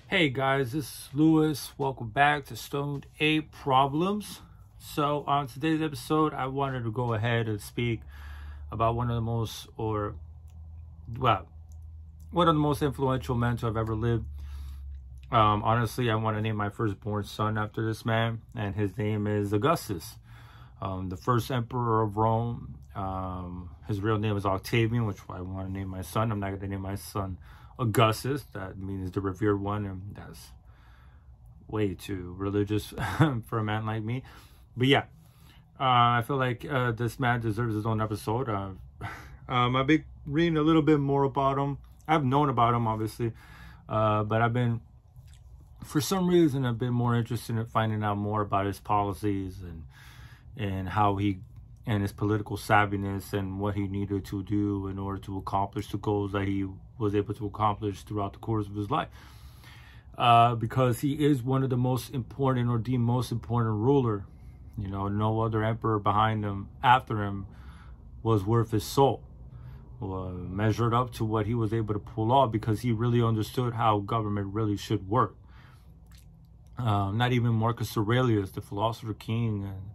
Hey guys, this is Lewis. Welcome back to Stoned 8 Problems. So on today's episode, I wanted to go ahead and speak about one of the most influential men to have ever lived. Honestly, I want to name my firstborn son after this man, and his name is Augustus, the first emperor of Rome. His real name is Octavian, which I want to name my son. I'm not going to name my son Augustus. That means the revered one, and that's way too religious for a man like me. But yeah, I feel like this man deserves his own episode. I've been reading a little bit more about him. I've known about him, obviously, but for some reason, I've been more interested in finding out more about his policies and how he and his political savviness and what he needed to do in order to accomplish the goals that he was able to accomplish throughout the course of his life. Because he is one of the most important, or the most important ruler. You know, no other emperor behind him, after him, was worth his soul. Measured up to what he was able to pull off, because he really understood how government really should work. Not even Marcus Aurelius, the philosopher king, and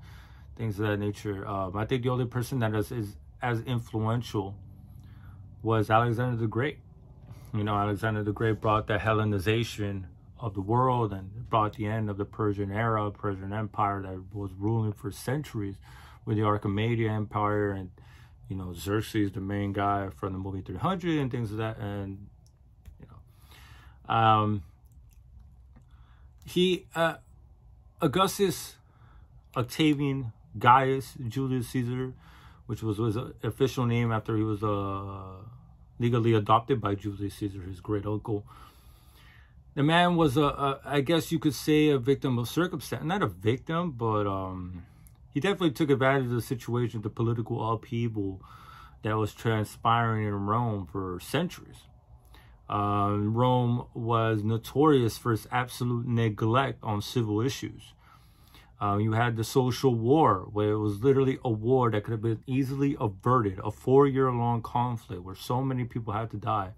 things of that nature. I think the only person that is as influential was Alexander the Great. You know, Alexander the Great brought the Hellenization of the world and brought the end of the Persian era, Persian Empire that was ruling for centuries, with the Achaemenid Empire and, you know, Xerxes, the main guy from the movie 300 and things of that. And, you know, Augustus Octavian Gaius Julius Caesar, which was his official name after he was legally adopted by Julius Caesar, his great uncle. The man was I guess you could say, a victim of circumstance. Not a victim, but he definitely took advantage of the situation, the political upheaval that was transpiring in Rome for centuries. Rome was notorious for its absolute neglect on civil issues. You had the social war, where it was literally a war that could have been easily averted, a 4-year-long conflict where so many people had to die,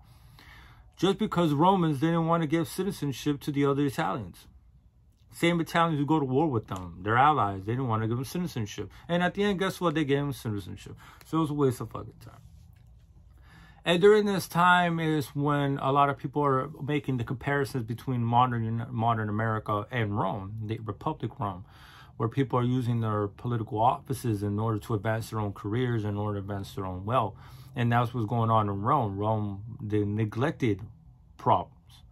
just because Romans didn't want to give citizenship to the other Italians. Same Italians who go to war with them, their allies, they didn't want to give them citizenship. And at the end, guess what? They gave them citizenship. So it was a waste of fucking time. And during this time is when a lot of people are making the comparisons between modern America and Rome, the Republic Rome, where people are using their political offices in order to advance their own careers, in order to advance their own wealth. And that's what's going on in Rome. Rome, they neglected problems.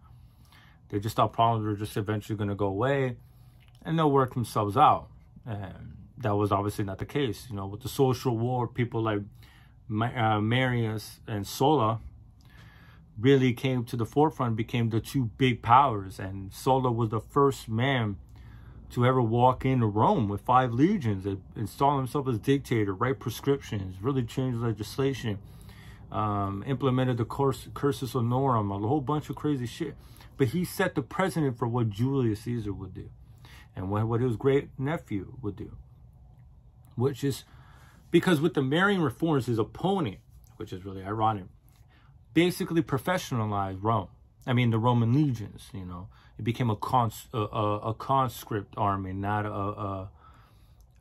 They just thought problems were just eventually going to go away and they'll work themselves out. And that was obviously not the case. You know, with the social war, people like Marius and Sulla really came to the forefront, became the two big powers. And Sulla was the first man to ever walk into Rome with 5 legions, install himself as dictator, write prescriptions, really change legislation, implemented the cursus honorum, a whole bunch of crazy shit. But he set the precedent for what Julius Caesar would do, and what his great nephew would do, which is because with the Marian reforms, his opponent, which is really ironic, basically professionalized Rome. I mean, the Roman legions, you know. It became a conscript army, not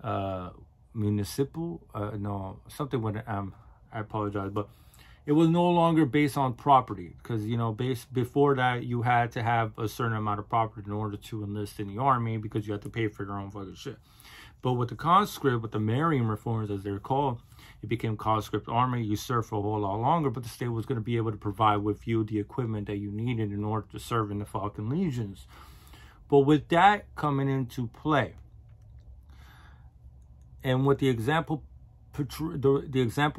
a municipal, no, something with I apologize, but it was no longer based on property, because, you know, before that, you had to have a certain amount of property in order to enlist in the army, because you had to pay for your own fucking shit. But with the conscript, with the Marian reforms, as they're called, it became conscript army. You served for a whole lot longer, but the state was going to be able to provide with you the equipment that you needed in order to serve in the fucking legions. But with that coming into play, and with the example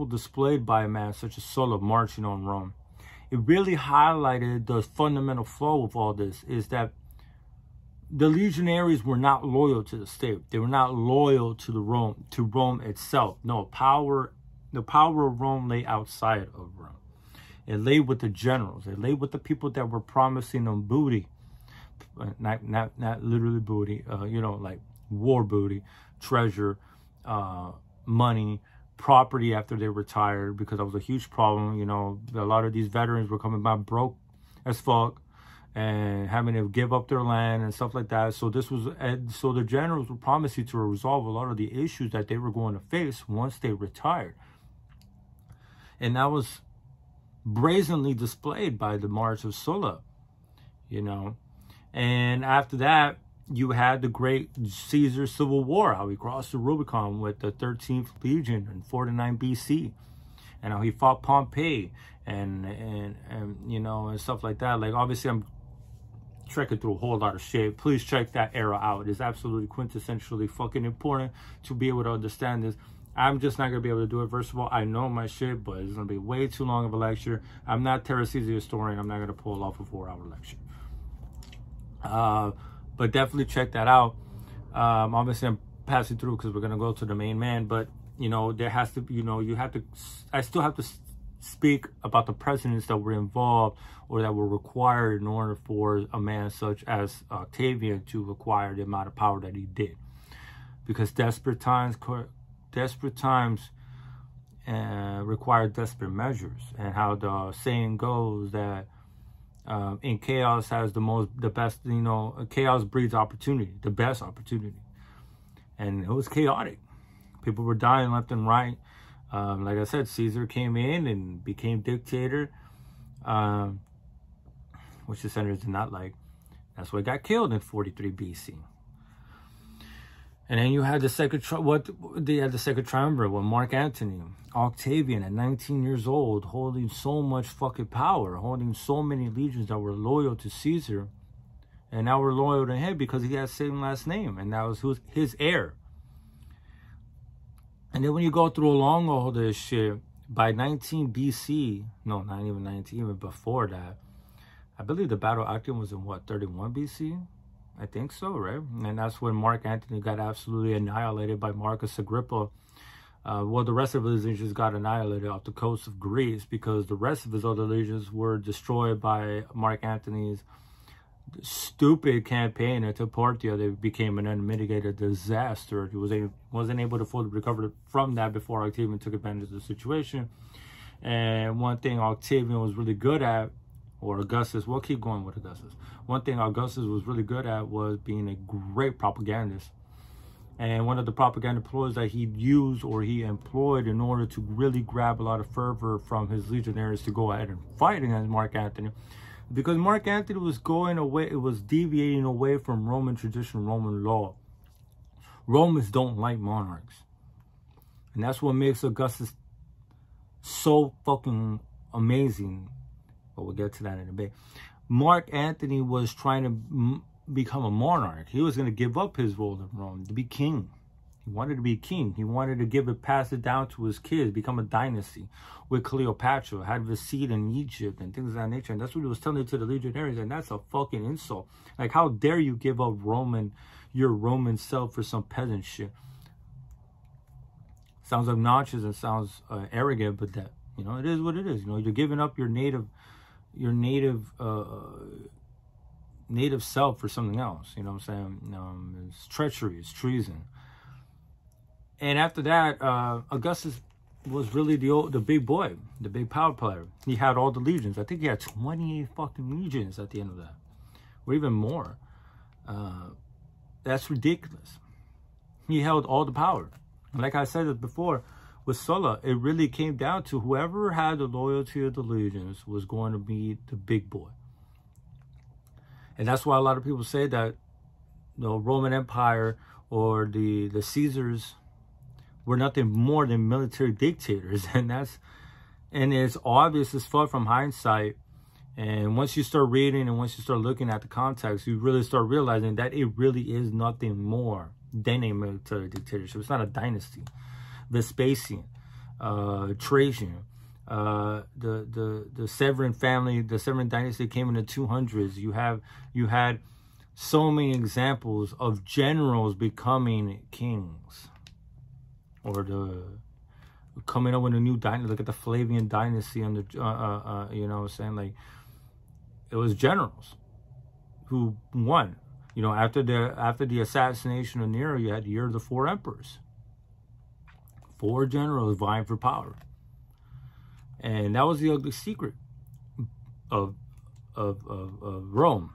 displayed by a man such as Sulla marching on Rome, it really highlighted the fundamental flaw of all this, is that the legionaries were not loyal to the state. They were not loyal to Rome itself. No, the power of Rome lay outside of Rome. It lay with the generals. It lay with the people that were promising them booty, not literally booty. You know, like war booty, treasure, money, property after they retired, because that was a huge problem. You know, a lot of these veterans were coming back broke as fuck. and having to give up their land and stuff like that. So this was, so the generals were promising to resolve a lot of the issues that they were going to face once they retired. And that was brazenly displayed by the March of Sulla, you know. And after that, you had the great Caesar Civil War, how he crossed the Rubicon with the 13th Legion in 49 BC, and how he fought Pompey and you know, and stuff like that. Like, obviously, I'm trekking through a whole lot of shit. Please check that era out. It's absolutely quintessentially fucking important to be able to understand this. I'm just not going to be able to do it. First of all, I know my shit, but it's going to be way too long of a lecture. I'm not Terra Caesar historian. I'm not going to pull off a 4-hour lecture. But definitely check that out. Obviously, I'm passing through because we're going to go to the main man. But, you know, there has to be, you know, you have to, I still have to speak about the precedents that were involved or that were required in order for a man such as Octavian to acquire the amount of power that he did. Because desperate times require desperate measures, and how the saying goes that in chaos the best, you know, chaos breeds opportunity, the best opportunity. And it was chaotic. People were dying left and right. Like I said, Caesar came in and became dictator, which the senators did not like. That's why he got killed in 43 BC. And then you had the second triumvirate with Mark Antony, Octavian at 19 years old, holding so much fucking power, holding so many legions that were loyal to Caesar, and now were loyal to him because he had the same last name, and that was his heir. And then when you go through along all this shit, by 19 BC, no, not even 19, even before that, I believe the Battle of Actium was in what, 31 BC? I think so, right? And that's when Mark Antony got absolutely annihilated by Marcus Agrippa. Well, the rest of his legions got annihilated off the coast of Greece because the rest of his other legions were destroyed by Mark Antony's stupid campaign into Portia. They became an unmitigated disaster. He wasn't able to fully recover from that before Octavian took advantage of the situation. And one thing Octavian was really good at, or Augustus, we'll keep going with Augustus. One thing Augustus was really good at was being a great propagandist. And one of the propaganda ploys that he used or he employed in order to really grab a lot of fervor from his legionaries to go ahead and fight against Mark Antony, because Mark Antony was going away, it was deviating away from Roman tradition, Roman law. Romans don't like monarchs. And that's what makes Augustus so fucking amazing. But we'll get to that in a bit. Mark Antony was trying to become a monarch. He was going to give up his role in Rome to be king. He wanted to be king. He wanted to pass it down to his kids, become a dynasty with Cleopatra, have a seat in Egypt and things of that nature. And that's what he was telling to the legionaries. And that's a fucking insult. Like, how dare you give up your Roman self for some peasant shit? Sounds obnoxious and sounds arrogant, but that, you know, it is what it is. You know, you're giving up your native self for something else. You know what I'm saying? It's treachery, it's treason. And after that, Augustus was really the big boy, the big power player. He had all the legions. I think he had 28 fucking legions at the end of that, or even more. That's ridiculous. He held all the power. Like I said before, with Sulla, it really came down to whoever had the loyalty of the legions was going to be the big boy. And that's why a lot of people say that the Roman Empire or the Caesars were nothing more than military dictators. And it's obvious as fuck from hindsight. And once you start reading and once you start looking at the context, you really start realizing that it really is nothing more than a military dictatorship. It's not a dynasty. Vespasian, Trajan, the Severan family, the Severan dynasty came in the 200s. You had so many examples of generals becoming kings, or coming up with a new dynasty. Look at the Flavian dynasty and the you know what I'm saying? Like, it was generals who won. You know, after the assassination of Nero, you had the Year of the Four Emperors. 4 generals vying for power. And that was the ugly secret of Rome.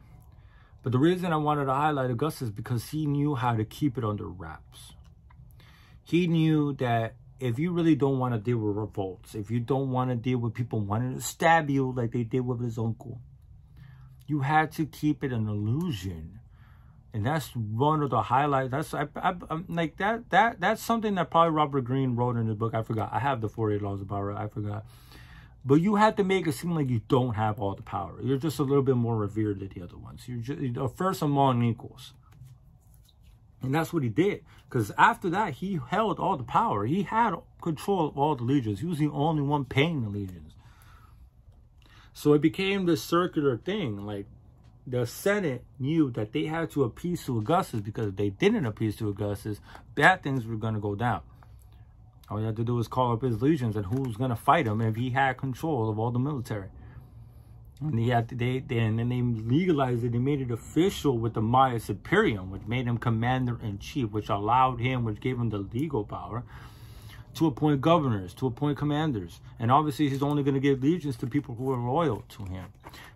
But the reason I wanted to highlight Augustus is because he knew how to keep it under wraps. He knew that if you really don't want to deal with revolts, if you don't want to deal with people wanting to stab you like they did with his uncle, you had to keep it an illusion. And that's one of the highlights. That's I'm like that's something that probably Robert Greene wrote in his book. I forgot. I have the 48 Laws of Power. I forgot. But you have to make it seem like you don't have all the power. You're just a little bit more revered than the other ones. You're just first among equals. And that's what he did. Because after that, he held all the power. He had control of all the legions. He was the only one paying the legions. So it became this circular thing. Like, the Senate knew that they had to appease to Augustus, because if they didn't appease to Augustus, bad things were going to go down. All you had to do was call up his legions, and who was going to fight him if he had control of all the military. And then they legalized it. They made it official with the Maius Imperium, which made him commander-in-chief, which gave him the legal power to appoint governors, to appoint commanders. And obviously, he's only going to give legions to people who are loyal to him.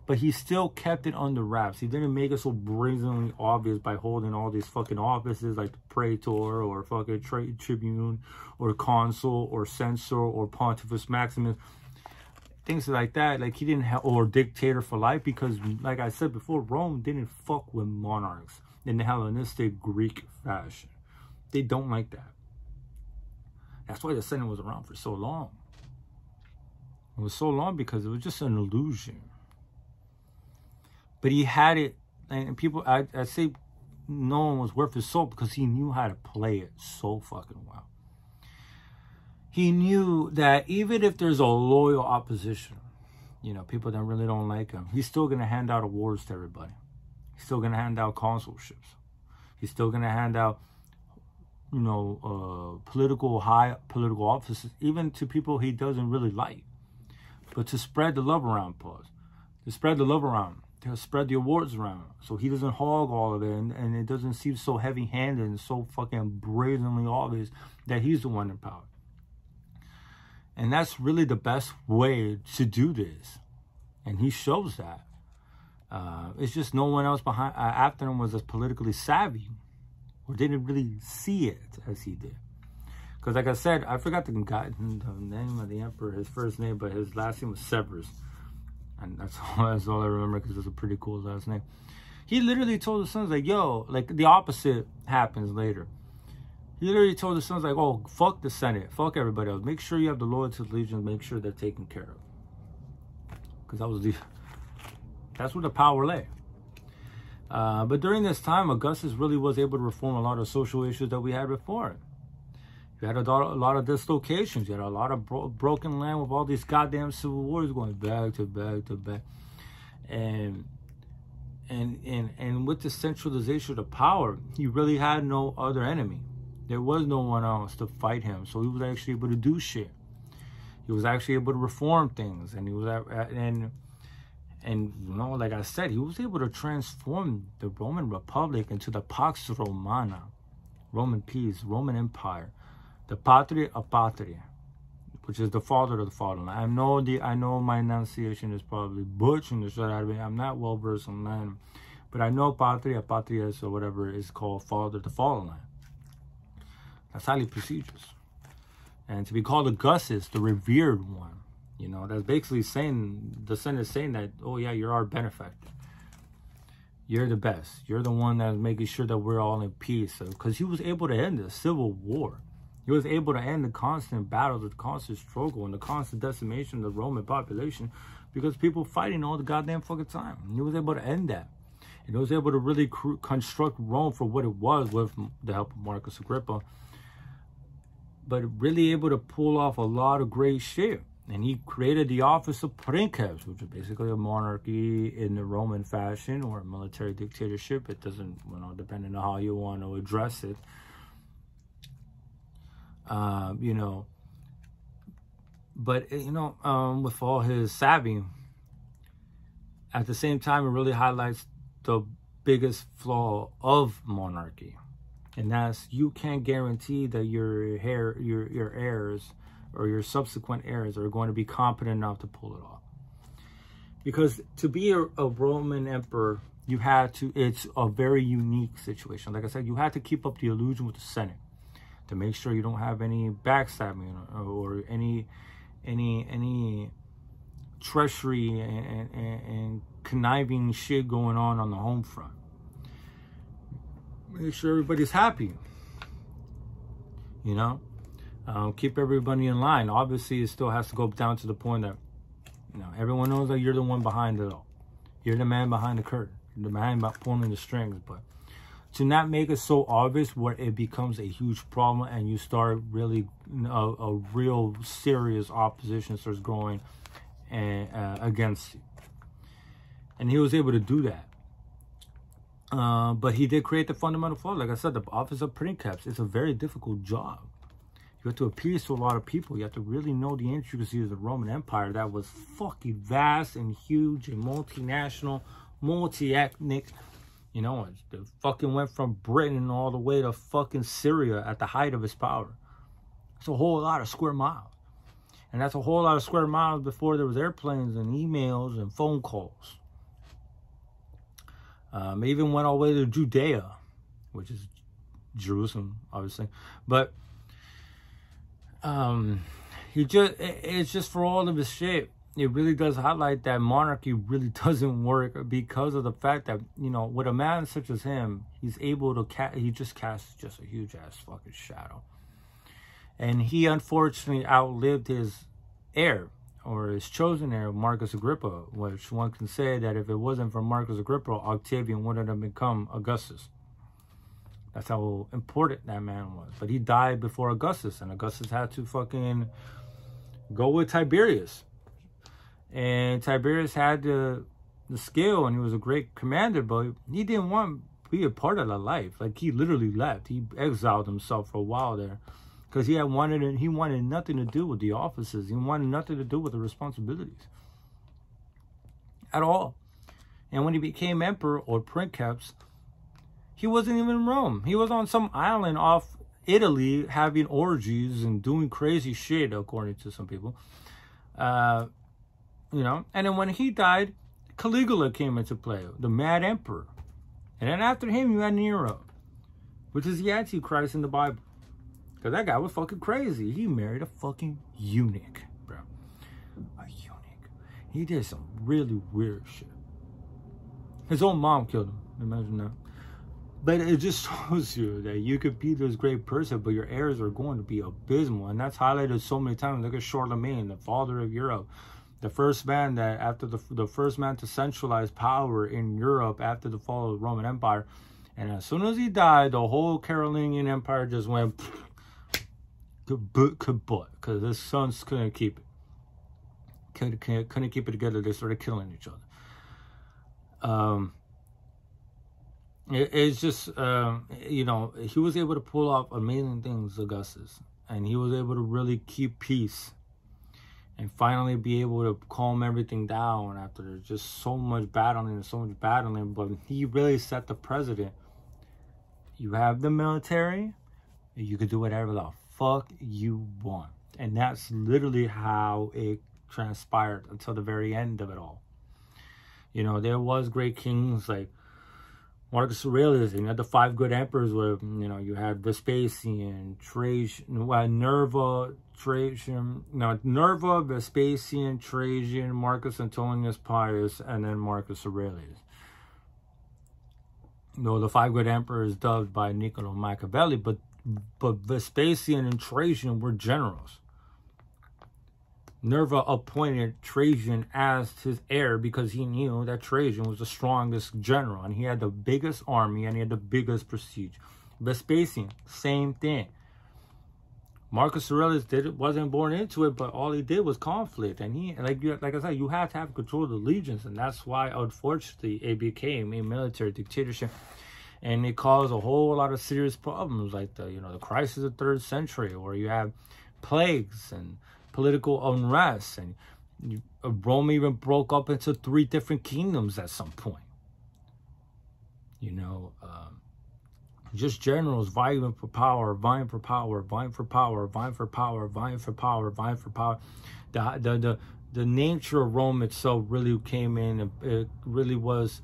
But he still kept it under wraps. He didn't make it so brazenly obvious by holding all these fucking offices like the praetor or fucking tribune or consul or censor or pontifex maximus. Things like that. Like, he didn't have, or dictator for life, because like I said before, Rome didn't fuck with monarchs in the Hellenistic Greek fashion. They don't like that. That's why the Senate was around for so long. It was so long because it was just an illusion. But he had it, and people, I say no one was worth his salt because he knew how to play it so fucking well. He knew that even if there's a loyal opposition, you know, people that really don't like him, he's still going to hand out awards to everybody. He's still going to hand out consulships. He's still going to hand out, you know, high political offices, even to people he doesn't really like. But to spread the love around, to spread the love around, to spread the awards around, so he doesn't hog all of it, and it doesn't seem so heavy-handed and so fucking brazenly obvious that he's the one in power. And that's really the best way to do this. And he shows that. It's just no one else behind after him was as politically savvy, or didn't really see it as he did. Because like I said, I forgot the name of the emperor, his first name, but his last name was Severus. And that's all I remember, because it's a pretty cool last name. He literally told his sons, like, yo, like, the opposite happens later. He literally told his sons, like, oh, fuck the Senate, fuck everybody else. Make sure you have the loyalty to the legions, make sure they're taken care of. Because that's where the power lay. But during this time, Augustus really was able to reform a lot of social issues that we had before. You had a lot of dislocations. You had a lot of broken land with all these goddamn civil wars going back to back to back. And with the centralization of power, he really had no other enemy. There was no one else to fight him. So he was actually able to do shit. He was actually able to reform things. And he was and you know, like I said, he was able to transform the Roman Republic into the Pax Romana, Roman peace, Roman Empire, the Patria of Patria, which is the father of the fatherland. I know my enunciation is probably butchering the shit out of me. I'm not well versed on Latin, but I know Patria, Patrias, or whatever is called father of the fatherland. That's highly prestigious. And to be called Augustus, the revered one, you know, that's basically saying, the Senate is saying that, oh yeah, you're our benefactor. You're the best. You're the one that's making sure that we're all in peace. Because he was able to end the civil war. He was able to end the constant battle, the constant struggle, and the constant decimation of the Roman population, because people fighting all the goddamn fucking time. And he was able to end that. And he was able to really construct Rome for what it was with the help of Marcus Agrippa. But really able to pull off a lot of great shit. And he created the office of princeps, which is basically a monarchy in the Roman fashion, or a military dictatorship. It doesn't, you know, depending on how you want to address it. You know, but, you know, with all his savvy, at the same time, it really highlights the biggest flaw of monarchy. And that's, you can't guarantee that your heirs or your subsequent heirs are going to be competent enough to pull it off. because to be a Roman emperor, you had to, it's a very unique situation. Like I said, you had to keep up the illusion with the Senate to make sure you don't have any backstabbing or any treachery and conniving shit going on the home front. Make sure everybody's happy, you know. Keep everybody in line. Obviously, it still has to go down to the point that, you know, everyone knows that you're the one behind it all. You're the man behind the curtain. You're the man pulling the strings. But to not make it so obvious where it becomes a huge problem and you start really a real serious opposition starts growing against you. And he was able to do that. But he did create the fundamental flaw. Like I said, the office of princeps is a very difficult job. You have to appease to a lot of people. You have to really know the intricacies of the Roman Empire that was fucking vast and huge and multinational, multi-ethnic. You know, it fucking went from Britain all the way to fucking Syria at the height of its power. It's a whole lot of square miles. And that's a whole lot of square miles before there was airplanes and emails and phone calls. It even went all the way to Judea, which is Jerusalem, obviously. But it's just for all of his shit. It really does highlight that monarchy really doesn't work because of the fact that, you know, with a man such as him, he's able to he just casts just a huge ass fucking shadow. And he unfortunately outlived his heir, or his chosen heir, Marcus Agrippa, which one can say that if it wasn't for Marcus Agrippa, Octavian wouldn't have become Augustus. That's how important that man was. But he died before Augustus, and Augustus had to fucking go with Tiberius. And Tiberius had the skill, and he was a great commander, but he didn't want to be a part of that life. Like, he literally left. He exiled himself for a while there because he wanted nothing to do with the offices. He wanted nothing to do with the responsibilities at all. And when he became emperor or princeps, he wasn't even in Rome. He was on some island off Italy having orgies and doing crazy shit, according to some people. You know, and then when he died, Caligula came into play, the mad emperor. And then after him, you had Nero, which is the Antichrist in the Bible. Because that guy was fucking crazy. He married a fucking eunuch, bro. A eunuch. He did some really weird shit. His own mom killed him. Imagine that. But it just shows you that you could be this great person, but your heirs are going to be abysmal. And that's highlighted so many times. Look at Charlemagne, the father of Europe. The first man that, after the first man to centralize power in Europe after the fall of the Roman Empire. And as soon as he died, the whole Carolingian Empire just went kaput. Because his sons couldn't keep it. Couldn't keep it together. They started killing each other. It's just, you know, he was able to pull off amazing things, Augustus. And he was able to really keep peace. And finally be able to calm everything down after there's just so much battling and so much battling. But he really set the precedent. You have the military. You can do whatever the fuck you want. And that's literally how it transpired until the very end of it all. You know, there was great kings like Marcus Aurelius, and you had the 5 good emperors where, you know, you had Vespasian, Nerva, Vespasian, Trajan, Marcus Antonius Pius, and then Marcus Aurelius. No, the 5 good emperors dubbed by Niccolo Machiavelli, but Vespasian and Trajan were generals. Nerva appointed Trajan as his heir because he knew that Trajan was the strongest general and he had the biggest army and he had the biggest prestige. Vespasian, same thing. Marcus Aurelius wasn't born into it, but all he did was conflict. And he, like I said, you have to have control of the legions, and that's why, unfortunately, it became a military dictatorship, and it caused a whole lot of serious problems, like the crisis of the 3rd century, where you have plagues and political unrest, and Rome even broke up into 3 different kingdoms at some point. You know, just generals vying for power, vying for power, vying for power, vying for power, vying for power, vying for power. The the nature of Rome itself really came in, and it really was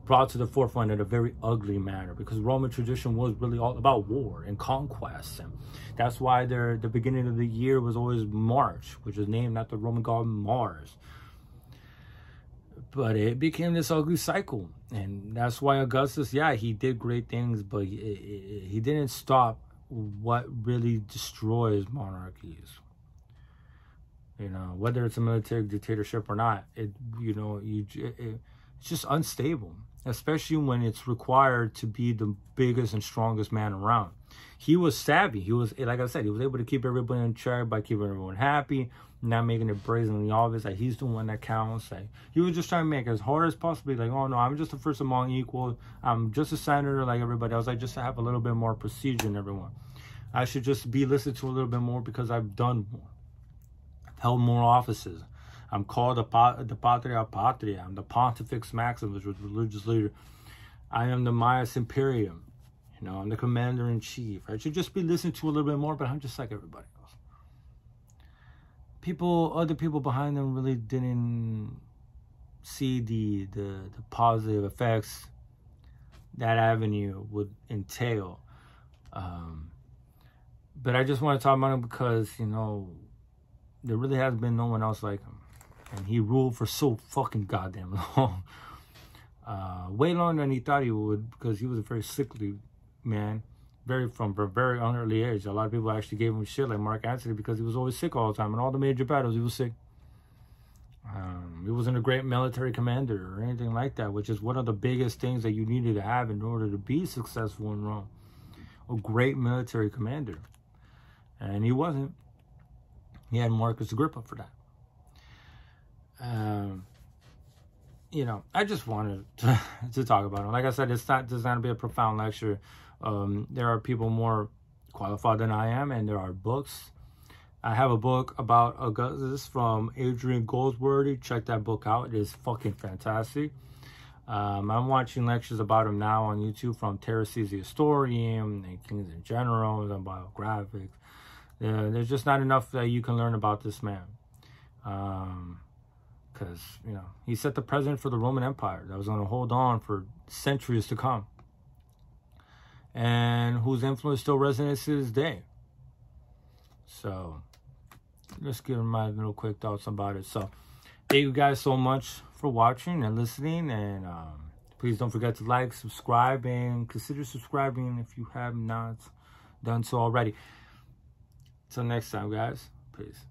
brought to the forefront in a very ugly manner, because Roman tradition was really all about war and conquest, and that's why the beginning of the year was always March, which is named after the Roman god Mars. But it became this ugly cycle, and that's why Augustus, yeah, he did great things, but he didn't stop what really destroys monarchies. You know, whether it's a military dictatorship or not, it's just unstable, especially when it's required to be the biggest and strongest man around. He was savvy. He was, like I said, he was able to keep everybody in check by keeping everyone happy, not making it brazenly obvious that he's the one that counts. Like, he was just trying to make it as hard as possible. Like, oh no, I'm just the first among equals. I'm just a senator like everybody else. I just have a little bit more prestige than everyone. I should just be listened to a little bit more because I've done more. I've held more offices. I'm called the Patria Patria. I'm the Pontifex Maximus, which was religious leader. I am the Maius Imperium. You know, I'm the commander-in-chief. I should just be listened to a little bit more, but I'm just like everybody else. Other people behind them really didn't see the positive effects that avenue would entail. But I just want to talk about him because, you know, there really has been no one else like him. And he ruled for so fucking goddamn long. Way longer than he thought he would, because he was a very sickly man. From a very early age. A lot of people actually gave him shit, like Mark Antony, because he was always sick all the time. In all the major battles, he was sick. He wasn't a great military commander or anything like that, which is one of the biggest things that you needed to have in order to be successful in Rome. A great military commander. And he wasn't. He had Marcus Agrippa for that. You know, I just wanted to talk about him. Like I said, it's not going to be a profound lecture. There are people more qualified than I am, and there are books. I have a book about Augustus from Adrian Goldsworthy. Check that book out. It is fucking fantastic. I'm watching lectures about him now on YouTube from Terraces the Historian and Kings and Generals and biographics. There's just not enough that you can learn about this man. Because, you know, he set the precedent for the Roman Empire that was going to hold on for centuries to come, and whose influence still resonates to this day. So, just give my little quick thoughts about it. So, thank you guys so much for watching and listening, and please don't forget to like, subscribe, and consider subscribing if you have not done so already. Till next time, guys. Peace.